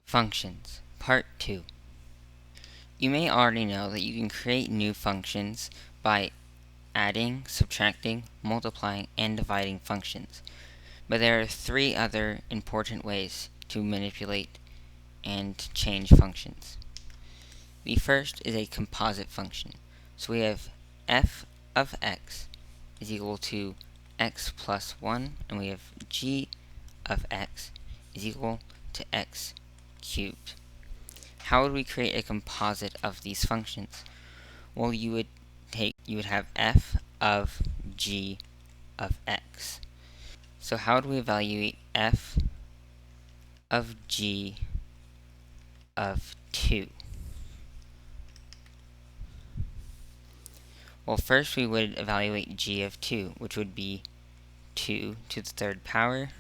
Functions, Part 2. You may already know that you can create new functions by adding, subtracting, multiplying, and dividing functions. But there are three other important ways to manipulate and change functions. The first is a composite function. So we have f of x is equal to x plus 1, and we have g of x is equal to x cubed. How would we create a composite of these functions? Well, you would have f of g of x. So how do we evaluate f of g of 2? Well, first we would evaluate g of 2, which would be 2 to the third power.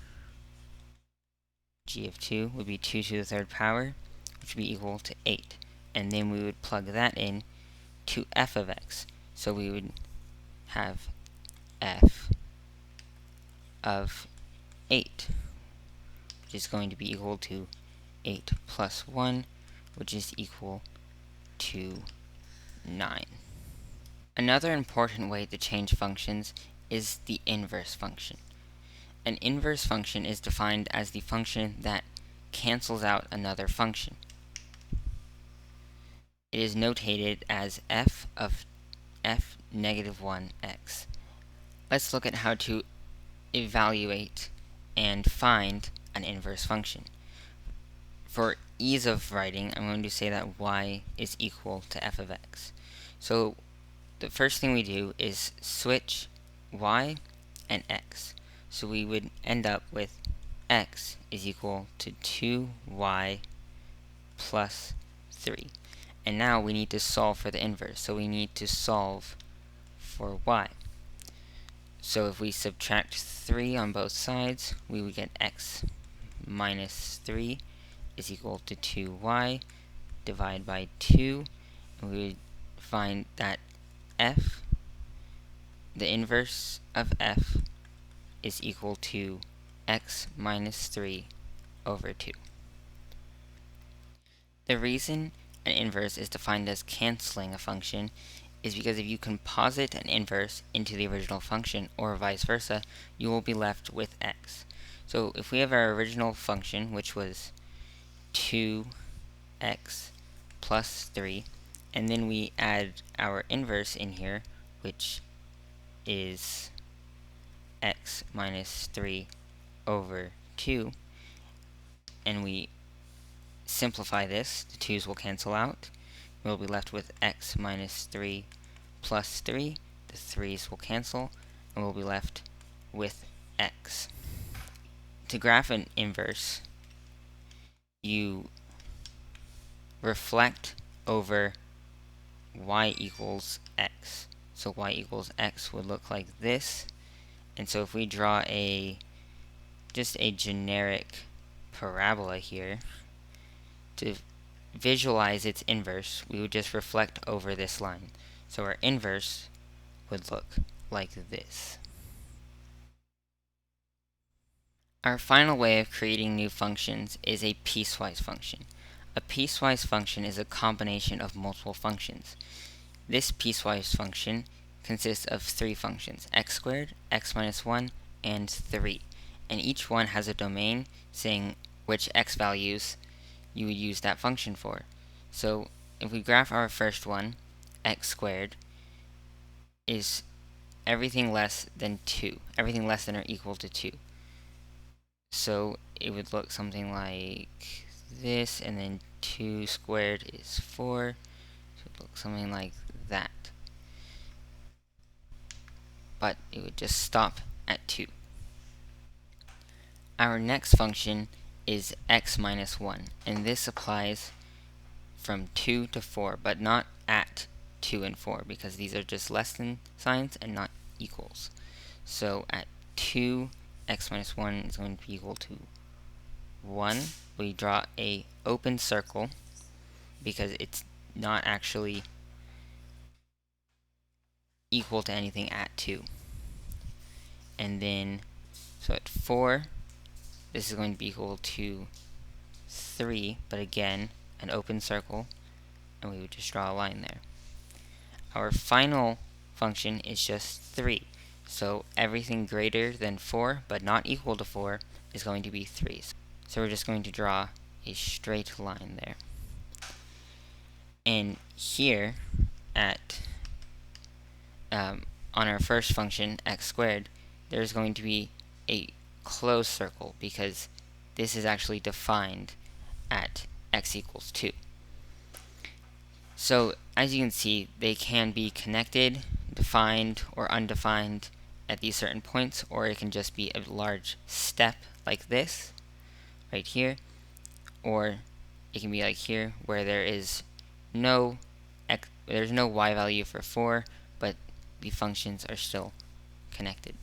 G of 2 would be 2 to the third power, which would be equal to 8. And then we would plug that in to f of x. So we would have f of 8, which is going to be equal to 8 plus 1, which is equal to 9. Another important way to change functions is the inverse function. An inverse function is defined as the function that cancels out another function. It is notated as f of f negative 1x. Let's look at how to evaluate and find an inverse function. For ease of writing, I'm going to say that y is equal to f of x. So the first thing we do is switch y and x. So we would end up with x is equal to 2y plus 3. And now we need to solve for the inverse. So we need to solve for y. So if we subtract 3 on both sides, we would get x minus 3 is equal to 2y divided by 2. And we would find that f, the inverse of f, is equal to x minus 3 over 2. The reason an inverse is defined as canceling a function is because if you composite an inverse into the original function, or vice versa, you will be left with x. So if we have our original function, which was 2x plus 3, and then we add our inverse in here, which is x minus 3 over 2, and we simplify this, the 2's will cancel out. We'll be left with x minus 3 plus 3. The 3's will cancel, and we'll be left with x. To graph an inverse, you reflect over y equals x. So y equals x would look like this. And so if we draw just a generic parabola here, to visualize its inverse, we would just reflect over this line. So our inverse would look like this. Our final way of creating new functions is a piecewise function. A piecewise function is a combination of multiple functions. This piecewise function consists of three functions: x squared, x minus 1, and 3. And each one has a domain saying which x values you would use that function for. So if we graph our first one, x squared is everything less than 2, everything less than or equal to 2. So it would look something like this, and then 2 squared is 4, so it would look something like that. But it would just stop at 2. Our next function is x minus 1, and this applies from 2 to 4, but not at 2 and 4, because these are just less than signs and not equals. So at 2, x minus 1 is going to be equal to 1. We draw a open circle because it's not actually equal to anything at 2. And then, so at 4, this is going to be equal to 3, but again, an open circle, and we would just draw a line there. Our final function is just 3. So everything greater than 4, but not equal to 4, is going to be 3. So we're just going to draw a straight line there. And here, on our first function, x squared, there's going to be a closed circle because this is actually defined at x equals 2. So as you can see, they can be connected, defined, or undefined at these certain points, or it can just be a large step like this, right here, or it can be like here, where there's no y value for 4, but the functions are still connected.